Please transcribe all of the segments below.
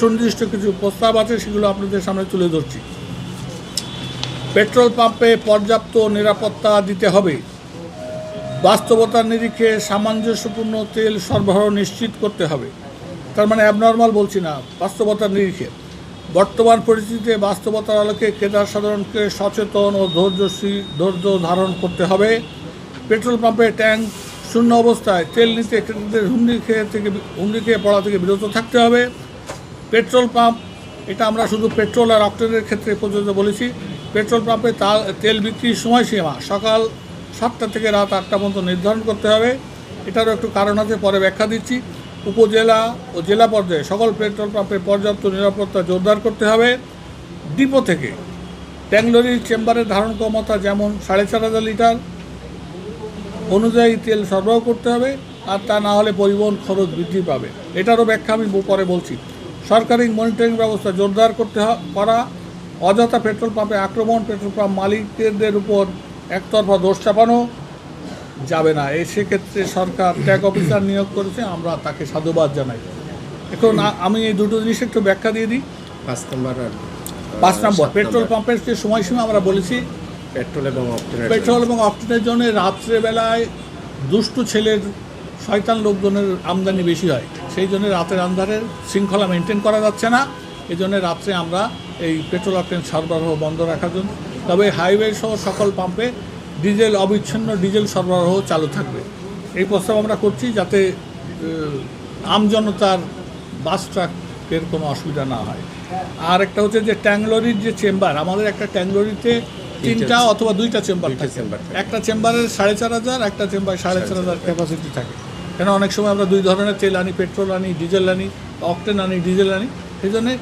সুনির্দিষ্ট কিছু প্রস্তাব আছে, সেগুলো আপনাদের সামনে তুলে ধরছি। পেট্রোল পাম্পে পর্যাপ্ত নিরাপত্তা দিতে হবে। বাস্তবতার নিরিখে সামঞ্জস্যপূর্ণ তেল সরবরাহ নিশ্চিত করতে হবে। তার মানে অ্যাবনর্মাল বলছি না, বাস্তবতার নিরিখে। বর্তমান পরিস্থিতিতে বাস্তবতার আলোকে ক্রেতা সাধারণকে সচেতন ও ধৈর্য ধারণ করতে হবে। পেট্রোল পাম্পে ট্যাঙ্ক শূন্য অবস্থায় তেল নিতে ক্রেতাদের হুমড়ি খেয়ে পড়া থেকে বিরত থাকতে হবে। পেট্রোল পাম্প, এটা আমরা শুধু পেট্রোল আর অক্টেনের ক্ষেত্রে প্রযোজ্য বলেছি। পেট্রোল পাম্পে তেল বিক্রির সময়সীমা সকাল 7টা থেকে রাত 8টা পর্যন্ত নির্ধারণ করতে হবে। এটারও একটু কারণ আছে, পরে ব্যাখ্যা দিচ্ছি। উপজেলা ও জেলা পর্যায়ে সকল পেট্রোল পাম্পে পর্যাপ্ত নিরাপত্তা জোরদার করতে হবে। ডিপো থেকে ট্যাঙ্ক লরির চেম্বারের ধারণ ক্ষমতা যেমন 4,500 লিটার অনুযায়ী তেল সরবরাহ করতে হবে, আর তা না হলে পরিবহন খরচ বৃদ্ধি পাবে। এটারও ব্যাখ্যা আমি পরে বলছি। সরকারি মনিটরিং ব্যবস্থা জোরদার করা। অযথা পেট্রোল পাম্পে আক্রমণ, পেট্রোল পাম্প মালিকদের উপর একতরফা দোষ চাপানো যাবে না। সেক্ষেত্রে সরকার ট্যাগ অফিসার নিয়োগ করেছে, আমরা তাকে সাধুবাদ জানাই। এখন আমি এই দুটো জিনিস একটু ব্যাখ্যা দিয়ে দিই। 5 নম্বর পেট্রোল পাম্পের যে সময়সীমা আমরা বলেছি, পেট্রোল এবং অক্টেনের জন্য রাত্রেবেলায় দুষ্টু ছেলের শয়তান লোকজনের আমদানি বেশি হয়, সেই জন্য রাতের আন্ধারের শৃঙ্খলা মেনটেন করা যাচ্ছে না। এই জন্য রাত্রে আমরা এই পেট্রোল অক্টেন সরবরাহ বন্ধ রাখার জন্য, তবে হাইওয়ে সহ সকল পাম্পে অবিচ্ছিন্ন ডিজেল সরবরাহ চালু থাকবে। এই প্রস্তাব আমরা করছি যাতে আমজনতার বাস ট্রাকের কোনো অসুবিধা না হয়। আর একটা হচ্ছে যে ট্যাঙ্কলরির যে চেম্বার, আমাদের একটা ট্যাঙ্কলরিতে 3টা অথবা 2টা চেম্বার থাকে। একটা চেম্বারের 4,500, একটা চেম্বার 4,500 ক্যাপাসিটি থাকে। কেন অনেক সময় আমরা 2 ধরনের তেল আনি, পেট্রোল আনি, ডিজেল আনি, অক্টেন আনি, ডিজেল আনি। সেই জন্যে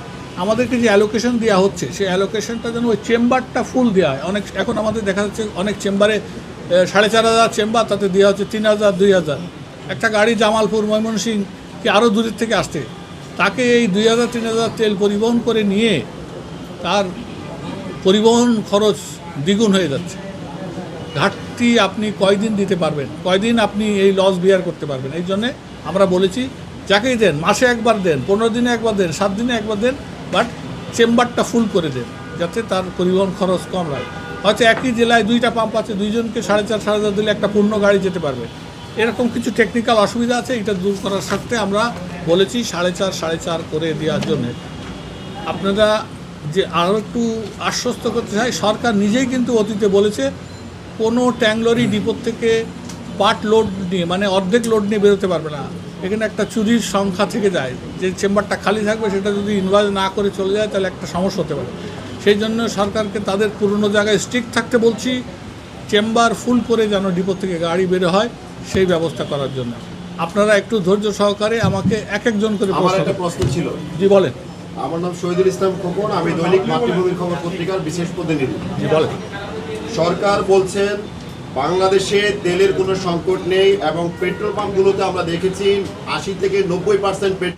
আমাদেরকে যে অ্যালোকেশন দেওয়া হচ্ছে, সেই অ্যালোকেশনটা যেন ওই চেম্বারটা ফুল দেওয়া হয়। এখন আমাদের দেখা যাচ্ছে অনেক চেম্বারে 4,500 চেম্বার, তাতে দেওয়া হচ্ছে 3,000, 2,000। একটা গাড়ি জামালপুর, ময়মনসিংহ কি আরও দূরের থেকে আসছে, তাকে এই 2,000, 3,000 তেল পরিবহন করে নিয়ে তার পরিবহন খরচ দ্বিগুণ হয়ে যাচ্ছে। ঘাটতি আপনি কয়দিন দিতে পারবেন, কয়দিন আপনি এই লস বিয়ার করতে পারবেন? এই জন্যে আমরা বলেছি যাকেই দেন, মাসে একবার দেন, 15 দিনে একবার দেন, 7 দিনে একবার দেন, বাট চেম্বারটা ফুল করে দেন, যাতে তার পরিবহন খরচ কম হয়। হয়তো একই জেলায় 2টা পাম্প আছে, 2জনকে 4,500 দিলে একটা পূর্ণ গাড়ি যেতে পারবে। এরকম কিছু টেকনিক্যাল অসুবিধা আছে, এটা দূর করার স্বার্থে আমরা বলেছি 4.5 করে দেওয়ার জন্যে। আপনারা যে আরও একটু আশ্বস্ত করতে চাই, সরকার নিজেই কিন্তু অতীতে বলেছে কোনো ট্যাঙ্কলরি ডিপোর থেকে পার্ট লোড নিয়ে, মানে অর্ধেক লোড নিয়ে বেরোতে পারবে না। এখানে একটা চুরির সংখ্যা থেকে যায়, যে চেম্বারটা খালি থাকবে সেটা যদি ইনভয়েস না করে চলে যায় তাহলে একটা সমস্যা হতে পারে। সেই জন্য সরকারকে তাদের পুরনো জায়গায় স্ট্রিক্ট থাকতে বলছি, চেম্বার ফুল করে যেন ডিপো থেকে গাড়ি বের হয় সেই ব্যবস্থা করার জন্য। আপনারা একটু ধৈর্য সহকারে আমাকে একজন করে প্রশ্ন ছিল। জি বলেন। আমার নাম শহীদুল ইসলাম খোকন, আমি দৈনিক মাতৃভূমির খবর পত্রিকার বিশেষ প্রতিনিধি। জি বলেন। সরকার বলছেন বাংলাদেশে তেলের কোনো সংকট নেই এবং পেট্রোল পাম্পগুলোতে আমরা দেখেছি 80 থেকে 90% পেট্রোল